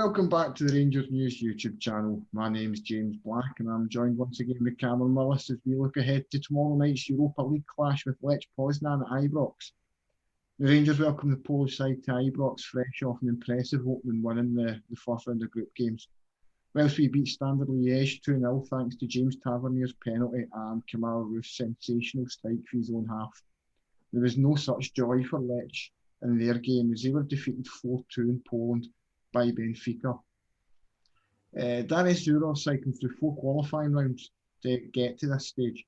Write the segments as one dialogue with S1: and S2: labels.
S1: Welcome back to the Rangers News YouTube channel. My name is James Black and I'm joined once again with Cammy and Morelos as we look ahead to tomorrow night's Europa League clash with Lech Poznan at Ibrox. The Rangers welcome the Polish side to Ibrox fresh off an impressive opening win in the first round of group games. Whilst we beat Standard Liège 2-0 thanks to James Tavernier's penalty and Kamal Roof's sensational strike for his own half, there was no such joy for Lech in their game as they were defeated 4-2 in Poland by Benfica. Darius Zurov cycling through 4 qualifying rounds to get to this stage.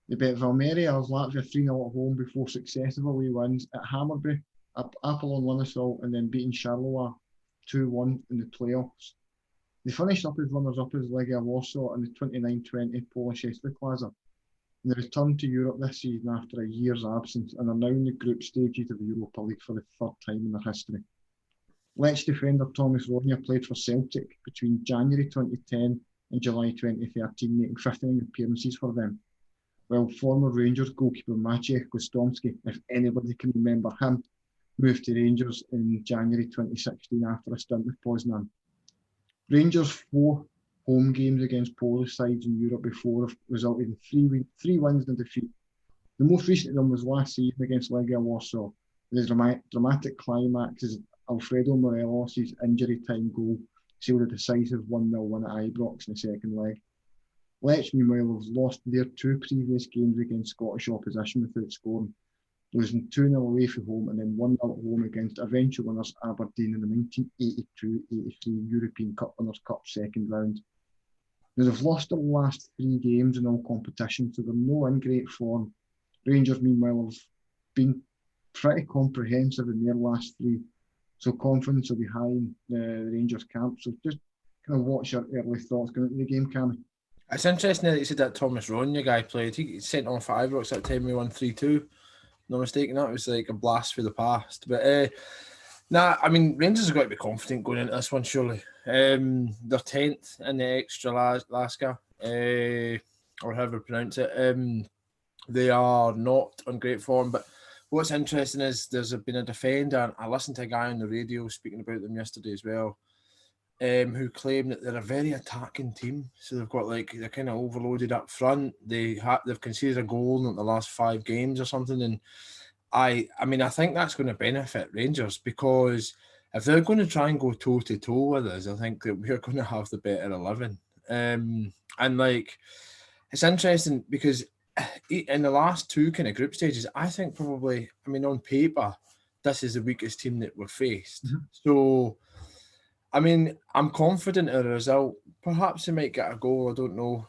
S1: They beat Valmeria Latvia 3-0 at home before successive away wins at Hammarby, Apollon Limassol and then beating Charleroi 2-1 in the playoffs. They finished up as runners-up as Legia Warsaw in the 29-20 Polish Ekstraklasa. They returned to Europe this season after a year's absence and are now in the group stages of the Europa League for the third time in their history. Lech defender Thomas Ronja played for Celtic between January 2010 and July 2013, making 15 appearances for them, while former Rangers goalkeeper Maciej Kostomski, if anybody can remember him, moved to Rangers in January 2016 after a stint with Poznan. Rangers' 4 home games against Polish sides in Europe before have resulted in 3 wins and a defeat. The most recent of them was last season against Legia Warsaw, with a dramatic climax as Alfredo Morelos' injury time goal sealed a decisive 1-0 win at Ibrox in the second leg. Lech, meanwhile, have lost their 2 previous games against Scottish opposition without scoring, losing 2-0 away from home and then 1-0 at home against eventual winners Aberdeen in the 1982-83 European Cup Winners' Cup second round. Now, they've lost their last 3 games in all competitions, so they're no in great form. Rangers, meanwhile, have been pretty comprehensive in their last 3, so confidence will be high in the Rangers camp. So just kind of watch your early thoughts going into the game, Cammy.
S2: It's interesting that you said that Thomas Ronja guy played. He sent off at Ibrox that time we won 3-2. No mistake, that was like a blast for the past. But I mean, Rangers have got to be confident going into this one, surely. They're 10th in the Extra Laska, or however you pronounce it. They are not on great form, but what's interesting is there's been a defender, and I listened to a guy on the radio speaking about them yesterday as well, who claimed that they're a very attacking team. So they've got they're kind of overloaded up front. They've conceded a goal in the last 5 games or something, and I mean I think that's going to benefit Rangers, because if they're going to try and go toe to toe with us, I think that we're going to have the better 11. And it's interesting because in the last 2 kind of group stages, I think probably, I mean, on paper, this is the weakest team that we've faced. Mm-hmm. So, I mean, I'm confident in the result. Perhaps they might get a goal, I don't know,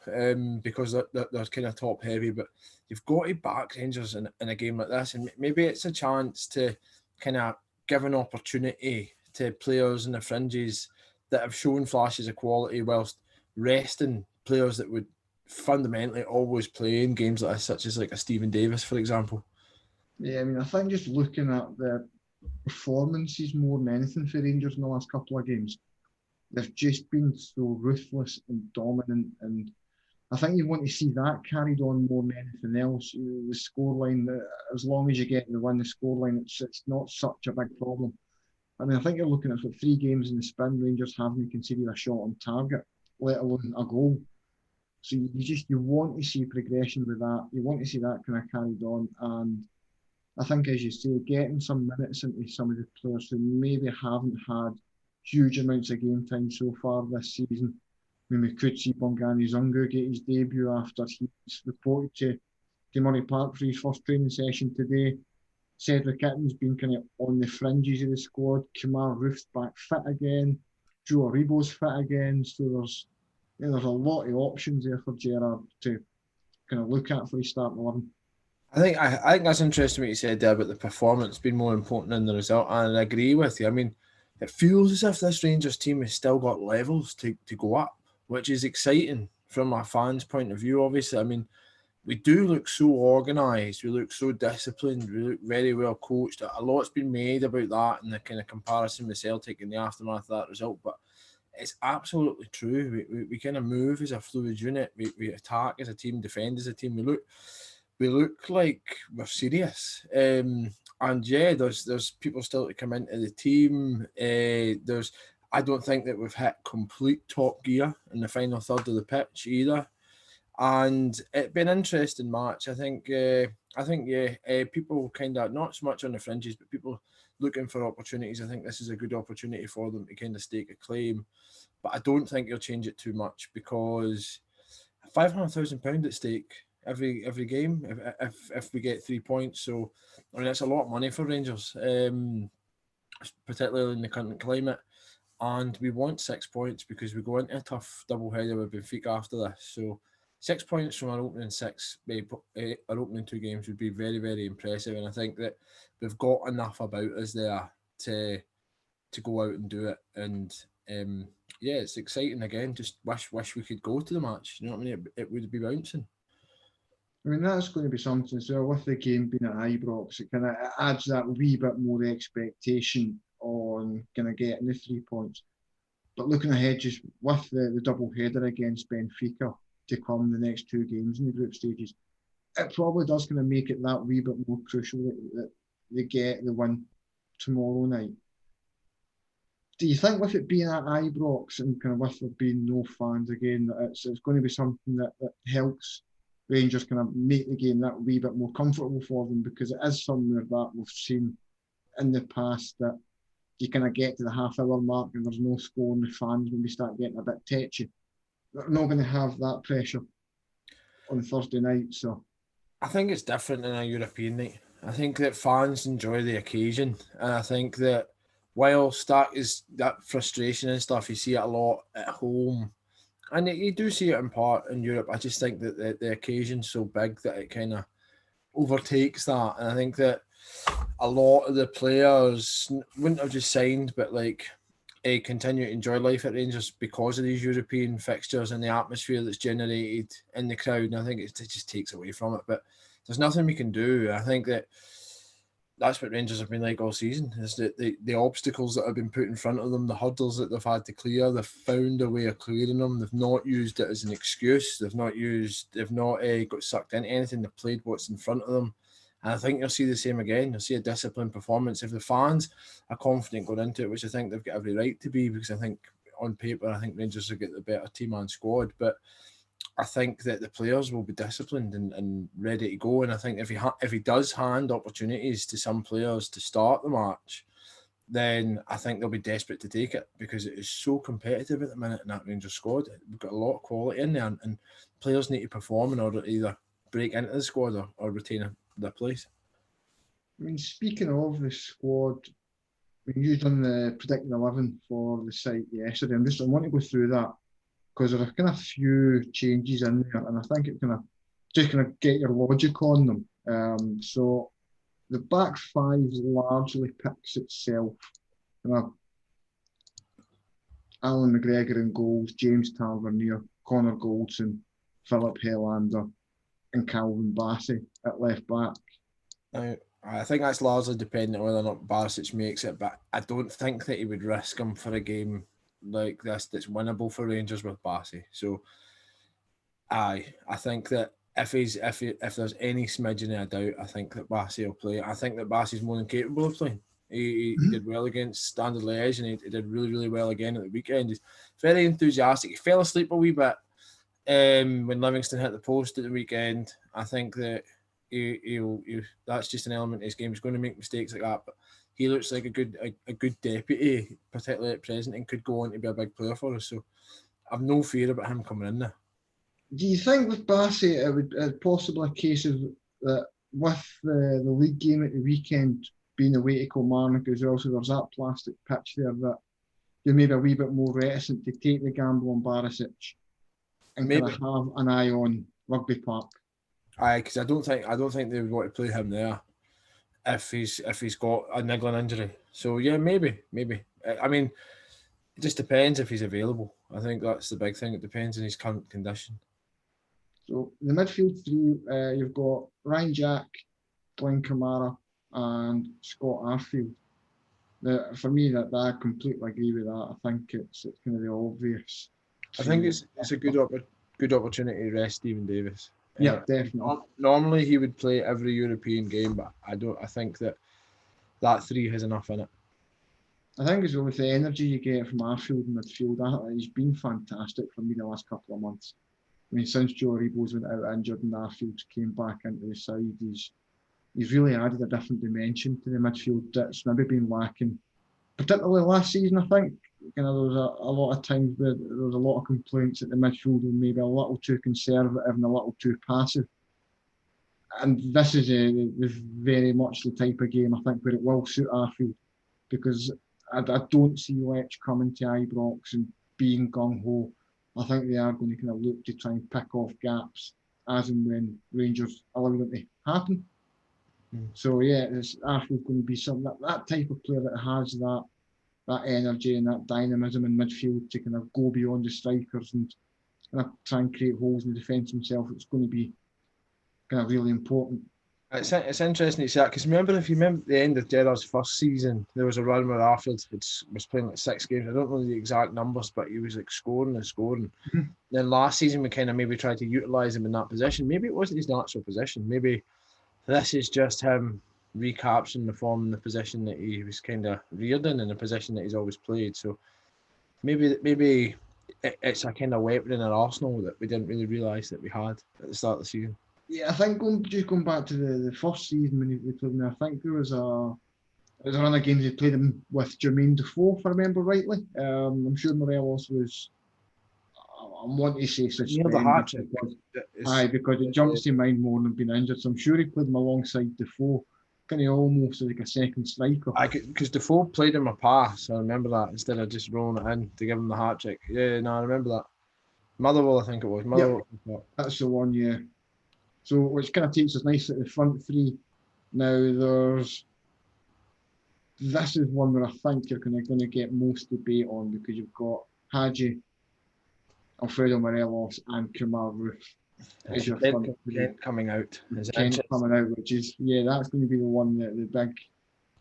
S2: because they're kind of top heavy, but you've got to back Rangers in a game like this, and maybe it's a chance to kind of give an opportunity to players in the fringes that have shown flashes of quality whilst resting players that would fundamentally always play in games like this, such as like a Stephen Davis, for example.
S1: Yeah, I mean, I think just looking at the performances more than anything for Rangers in the last couple of games, they've just been so ruthless and dominant, and I think you want to see that carried on more than anything else. The scoreline, as long as you get the win, the scoreline, it's not such a big problem. I mean, I think you're looking at 3 games in the spin, Rangers haven't conceded a shot on target, let alone a goal. So you want to see progression with that. You want to see that kind of carried on. And I think, as you say, getting some minutes into some of the players who maybe haven't had huge amounts of game time so far this season. I mean, we could see Bongani Zungu get his debut after he's reported to Murray Park for his first training session today. Cedric Itten's been kind of on the fringes of the squad. Kamal Roof's back fit again. Joe Aribo's fit again. So there's a lot of options there for Gerrard to kind of look at for his starting 11.
S2: I think that's interesting what you said there about the performance being more important than the result, and I agree with you. I mean, it feels as if this Rangers team has still got levels to go up, which is exciting from a fan's point of view, obviously. I mean, we do look so organised, we look so disciplined, we look very well coached. A lot's been made about that in the kind of comparison with Celtic in the aftermath of that result, but it's absolutely true. We kind of move as a fluid unit. We attack as a team, defend as a team. We look like we're serious. And yeah, there's people still to come into the team. I don't think that we've hit complete top gear in the final third of the pitch either. And it'd been an interesting match. I think people kind of, not so much on the fringes, but people looking for opportunities. I think this is a good opportunity for them to kind of stake a claim. But I don't think he'll change it too much, because £500,000 at stake every game if we get 3 points. So I mean, it's a lot of money for Rangers, particularly in the current climate. And we want 6 points because we go into a tough double header with Benfica after this. So 6 points from our opening our opening 2 games would be very, very impressive. And I think that we've got enough about us there to go out and do it. And yeah, it's exciting again. Just wish we could go to the match. You know what I mean? It would be bouncing.
S1: I mean, that's going to be something. So with the game being at Ibrox, it kind of adds that wee bit more expectation on kind of getting the 3 points. But looking ahead, just with the double header against Benfica to come the next 2 games in the group stages, it probably does kind of make it that wee bit more crucial that they get the win tomorrow night. Do you think with it being at Ibrox and kind of with there being no fans again, that it's going to be something that helps Rangers kind of make the game that wee bit more comfortable for them? Because it is somewhere that we've seen in the past that you kind of get to the half-hour mark and there's no score, and the fans maybe start getting a bit tetchy. They're not going to have that pressure on Thursday night. So
S2: I think it's different in a European night. I think that fans enjoy the occasion, and I think that whilst that is that frustration and stuff, you see it a lot at home, and you do see it in part in Europe. I just think that the occasion's so big that it kind of overtakes that, and I think that a lot of the players wouldn't have just signed, but like continue to enjoy life at Rangers because of these European fixtures and the atmosphere that's generated in the crowd. And I think it just takes away from it. But there's nothing we can do. I think that's what Rangers have been like all season, is that the obstacles that have been put in front of them, the hurdles that they've had to clear, they've found a way of clearing them. They've not used it as an excuse. They've not got sucked into anything. They've played what's in front of them. And I think you'll see the same again. You'll see a disciplined performance. If the fans are confident going into it, which I think they've got every right to be, because I think on paper, I think Rangers will get the better team and squad. But I think that the players will be disciplined and ready to go. And I think if he does hand opportunities to some players to start the match, then I think they'll be desperate to take it, because it is so competitive at the minute in that Rangers squad. We've got a lot of quality in there, and players need to perform in order to either break into the squad or retain their place.
S1: I mean, speaking of the squad, when you've done the predicting 11 for the site yesterday, I want to go through that, because there are kind of a few changes in there, and I think it kind of get your logic on them. So the back five largely picks itself. Alan McGregor in goals, James Tavernier, Connor Goldson, Philip Helander, and Calvin Bassey at left back.
S2: Now, I think that's largely dependent on whether or not Barisic makes it, but I don't think that he would risk him for a game like this that's winnable for Rangers with Bassey. So, I think that if there's any smidgen of doubt, I think that Bassey will play. I think that Bassey's more than capable of playing. He did well against Standard Liège, and he did really, really well again at the weekend. He's very enthusiastic. He fell asleep a wee bit when Livingston hit the post at the weekend. I think that he'll that's just an element of his game. He's going to make mistakes like that, but he looks like a good deputy, particularly at present, and could go on to be a big player for us. So I've no fear about him coming in there.
S1: Do you think with Bassey it would possibly a case of that with the league game at the weekend being away to Kilmarnock as well, so there's that plastic pitch there, that you're maybe a wee bit more reticent to take the gamble on Barisic and maybe kind of have an eye on Rugby Park?
S2: Aye, because I don't think they would want to play him there if he's got a niggling injury. So yeah, maybe. I mean, it just depends if he's available. I think that's the big thing. It depends on his current condition. So
S1: the midfield three, you've got Ryan Jack, Glenn Kamara, and Scott Arfield. For me, that I completely agree with that. I think it's kind of the obvious.
S2: I think it's a good opportunity to rest Stephen Davis.
S1: Yeah, definitely.
S2: Normally he would play every European game, but I think that three has enough in it.
S1: I think as well with the energy you get from Arfield in midfield, he's been fantastic for me the last couple of months. I mean, since Joe Aribo's went out injured and Arfield came back into the side, he's really added a different dimension to the midfield that's maybe been lacking, particularly last season. I think there was a lot of times where there was a lot of complaints that the midfield were maybe a little too conservative and a little too passive. And this is very much the type of game I think where it will suit Arfield, because I don't see Lech coming to Ibrox and being gung-ho. I think they are going to kind of look to try and pick off gaps as and when Rangers allow them to happen. So yeah, Arfield going to be something that type of player that has that energy and that dynamism in midfield to kind of go beyond the strikers and kind of try and create holes in the defence himself. It's going to be kind of really important.
S2: It's interesting to see that, because if you remember the end of Gerard's first season, there was a run where Arfield was playing like 6 games. I don't know the exact numbers, but he was like scoring and scoring. Mm-hmm. Then last season we kind of maybe tried to utilise him in that position. Maybe it wasn't his natural position. Maybe this is just him recapturing the form in the position that he was kind of reared in the position that he's always played. So maybe it's a kind of weapon in our arsenal that we didn't really realise that we had at the start of the season.
S1: Yeah, I think going back to the first season when we played him, I think there was a run of games he played him with Jermaine Defoe, if I remember rightly. I'm sure Morelos was, I want to say suspended. Because it jumps to mind more than being injured. So I'm sure he played him alongside Defoe, kind of almost like a second striker.
S2: Because Defoe played him a pass, I remember that, instead of just rolling it in to give him the hat trick. Yeah, no, I remember that. Motherwell, I think it was. Motherwell.
S1: Yep, that's the one, yeah. So, which kind of takes us nicely to the front three. Now, this is one where I think you're going to get most debate on, because you've got Hagi, Alfredo Morelos, and Kemar Roof as your front three.
S2: Kent coming out.
S1: Kent coming out, which is, yeah, that's going to be the one that the big.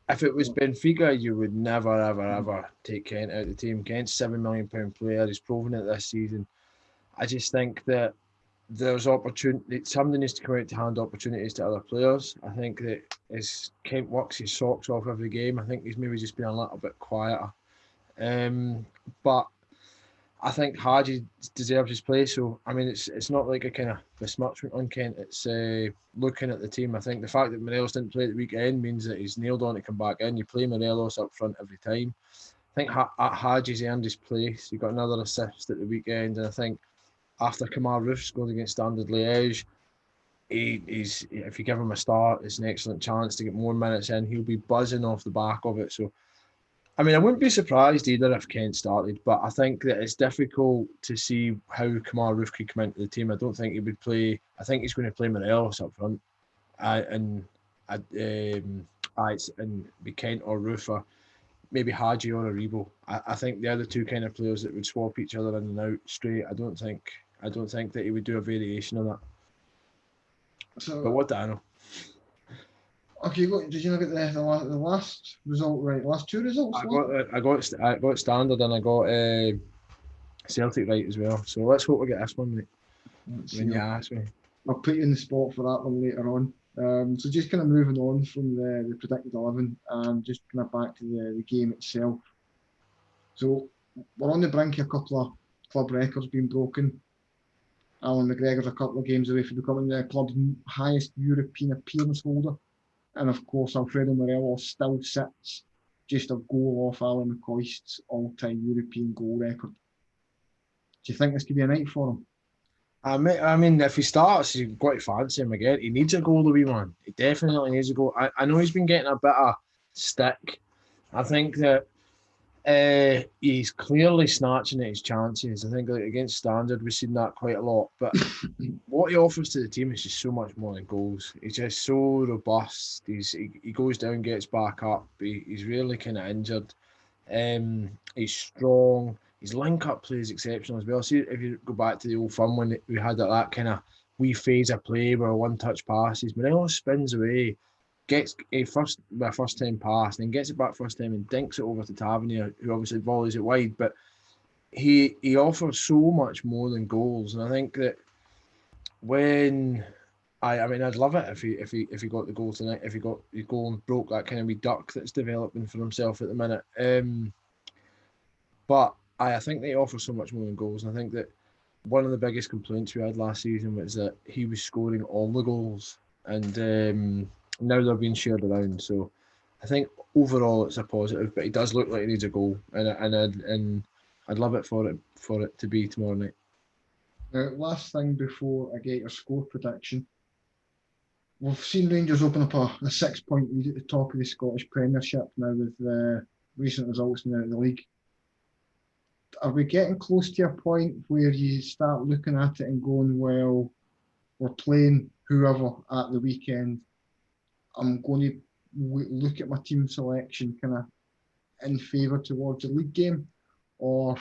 S2: If it was Benfica, you would never, ever take Kent out of the team. Kent's £7 million player. He's proven it this season. I just think that there's opportunity. Somebody needs to come out to hand opportunities to other players. I think that as Kent works his socks off every game, I think he's maybe just been a little bit quieter. But I think Hagi deserves his place. So I mean, it's not like a kind of besmirchment on Kent. It's looking at the team. I think the fact that Morelos didn't play at the weekend means that he's nailed on to come back in. You play Morelos up front every time. I think Hagi's earned his place. He got another assist at the weekend, and I think after Kemar Roof scored against Standard Liège, he's if you give him a start, it's an excellent chance to get more minutes in. He'll be buzzing off the back of it. So, I mean, I wouldn't be surprised either if Kent started, but I think that it's difficult to see how Kemar Roof could come into the team. I don't think he would play. I think he's going to play Morelos up front, and be Kent or Roof, or maybe Hagi or Aribo. I think the other two kind of players that would swap each other in and out straight. I don't think that he would do a variation of that. So, but what do I know?
S1: Okay, did you look at the last result right? Last two results?
S2: I got Standard and I got Celtic right as well. So let's hope we get this one right. When you ask me,
S1: I'll put you in the spot for that one later on. So just kind of moving on from the predicted 11 and just kind of back to the game itself. So we're on the brink of a couple of club records being broken. Alan McGregor's a couple of games away from becoming the club's highest European appearance holder. And of course, Alfredo Morelos still sits just a goal off Ally McCoist's all-time European goal record. Do you think this could be a night for him?
S2: I mean, if he starts, you've got to fancy him again. He needs a goal, the wee man. He definitely needs a goal. I know he's been getting a bit of stick. I think that he's clearly snatching at his chances. I think against Standard, we've seen that quite a lot. But what he offers to the team is just so much more than goals. He's just so robust. He goes down, gets back up. He's really kind of injured. He's strong. His link-up play is exceptional as well. See, if you go back to the old fun when we had that kind of wee phase of play where one-touch passes, Morelos spins away, gets a first-time pass, and then gets it back first time and dinks it over to Tavernier, who obviously volleys it wide. But he offers so much more than goals, and I think that when I mean, I'd love it if he got the goal tonight. If he got his goal and broke that kind of wee duck that's developing for himself at the minute. But I think they offer so much more than goals, and I think that one of the biggest complaints we had last season was that he was scoring all the goals, and now they're being shared around. So I think overall it's a positive, but he does look like he needs a goal, and I'd love it for it to be tomorrow night.
S1: Last thing before I get your score prediction. We've seen Rangers open up a 6-point lead at the top of the Scottish Premiership now with recent results in the league. Are we getting close to a point where you start looking at it and going, well, we're playing whoever at the weekend, I'm going to look at my team selection kind of in favour towards the league game? Or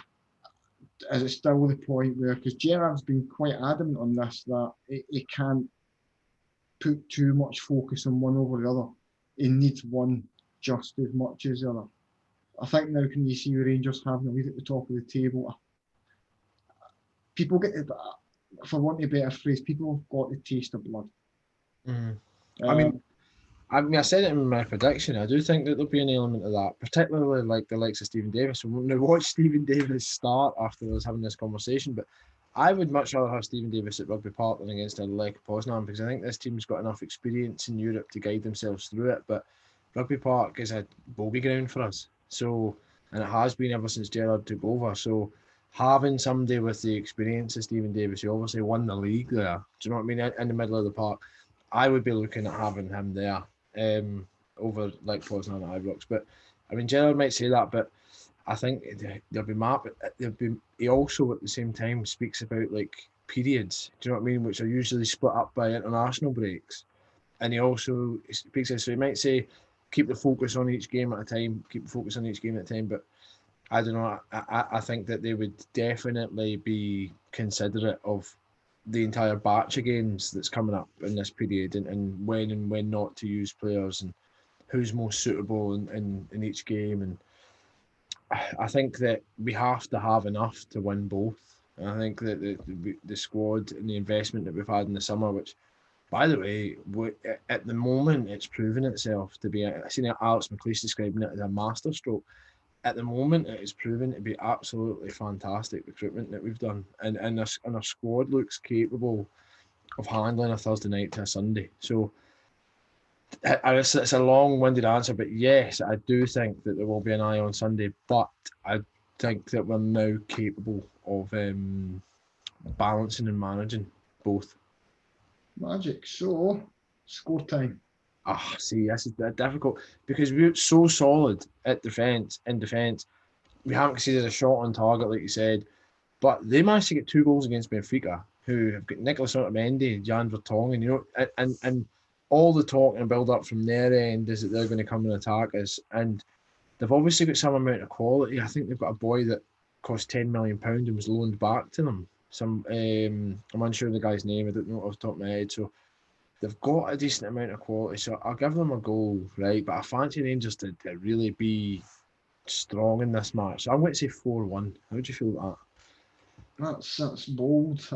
S1: is it still the point where, because Gerard's been quite adamant on this, that he can't put too much focus on one over the other. He needs one just as much as the other. I think now can you see Rangers having a lead at the top of the table? People get, for want of a better phrase, people have got the taste of blood.
S2: I mean, I said it in my prediction. I do think that there'll be an element of that, particularly like the likes of Stephen Davis. So we'll now watch Stephen Davis start after us having this conversation. But I would much rather have Stephen Davis at Rugby Park than against Lech Poznan, because I think this team's got enough experience in Europe to guide themselves through it. But Rugby Park is a bogey ground for us. So, and it has been ever since Gerard took over. So having somebody with the experience of Stephen Davis, who obviously won the league there, do you know what I mean, in the middle of the park, I would be looking at having him there. Over Lech Poznan at Ibrox. But I mean, Gerard might say that, but I think there'll be map. He also at the same time speaks about like periods. Do you know what I mean? Which are usually split up by international breaks. And he also speaks. So he might say, keep the focus on each game at a time. Keep the focus on each game at a time. But I don't know. I think that they would definitely be considerate of the entire batch of games that's coming up in this period, and when not to use players, and who's most suitable in each game. And I think that we have to have enough to win both. And I think that the squad and the investment that we've had in the summer, which, by the way, at the moment, it's proven itself to be. I seen Alex McCoist describing it as a masterstroke. At the moment, it is proven to be absolutely fantastic recruitment that we've done, and our squad looks capable of handling a Thursday night to a Sunday. So it's a long-winded answer, but yes, I do think that there will be an eye on Sunday, but I think that we're now capable of balancing and managing both.
S1: Magic. So, score time.
S2: See, this is difficult because we're so solid at defence. In defence, we haven't conceded a shot on target, like you said, but they managed to get 2 goals against Benfica, who have got Nicholas Otamendi, Jan Vertonghen, you know, and all the talk and build up from their end is that they're going to come and attack us, and they've obviously got some amount of quality. I think they've got a boy that cost £10 million and was loaned back to them. I'm unsure of the guy's name. I don't know off the top of my head. So they've got a decent amount of quality, so I'll give them a goal, right? But I fancy Rangers to really be strong in this match. So I'm going to say 4-1. How do you feel about
S1: that? That's bold.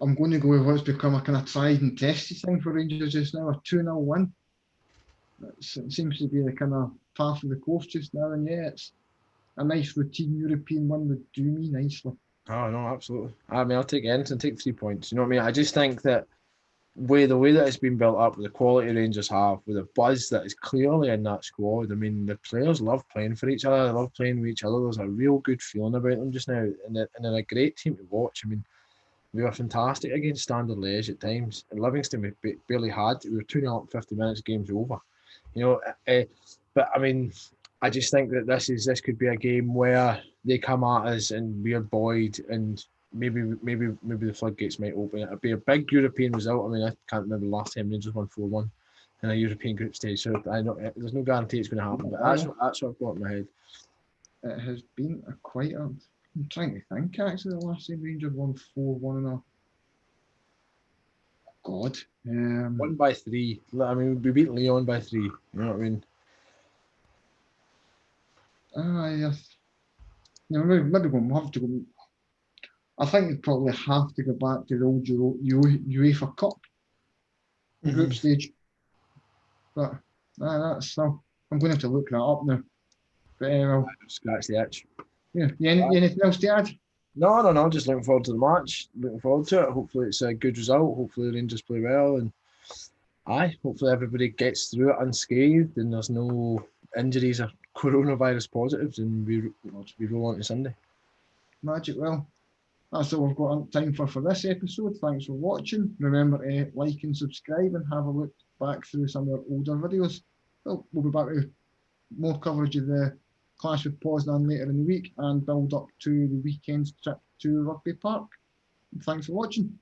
S1: I'm going to go with what's become a kind of tried and tested thing for Rangers just now, a 2-0 win. It seems to be the kind of path of the course just now, and yeah, it's a nice routine European win would do me nicely.
S2: Oh, no, absolutely. I mean, I'll take anything, take 3 points. You know what I mean? I just think that the way that it's been built up, with the quality Rangers have, with the buzz that is clearly in that squad, I mean, the players love playing for each other, they love playing with each other. There's a real good feeling about them just now, and they're a great team to watch. I mean, we were fantastic against Standard Liège at times, and Livingston we barely had. We were 2-0 up 50 minutes, game's over. You know, but I mean, I just think that this could be a game where they come at us and we're buoyed, and maybe the floodgates might open. It'd be a big European result. I mean, I can't remember the last time Rangers won 4-1 in a European group stage, so I know there's no guarantee it's going to happen. But that's what I've got in my head.
S1: It has been a quite a. I'm trying to think actually. The last time Rangers won 4-1 in a. God.
S2: 1 by 3. I mean, we beat Lyon by 3. You know what I mean?
S1: Yes. Maybe we'll have to go. I think they'd probably have to go back to the old UEFA Cup group stage. But that's still, I'm going to have to look that up now. But
S2: Scratch the itch.
S1: yeah, anything else to add?
S2: No. Just looking forward to the match. Looking forward to it. Hopefully it's a good result. Hopefully the Rangers play well, and hopefully everybody gets through it unscathed, and there's no injuries or coronavirus positives, and we roll on to Sunday.
S1: Magic. Well, that's all we've got time for this episode. Thanks for watching. Remember to like and subscribe, and have a look back through some of our older videos. We'll be back with more coverage of the clash with Poznan later in the week and build up to the weekend's trip to Rugby Park. Thanks for watching.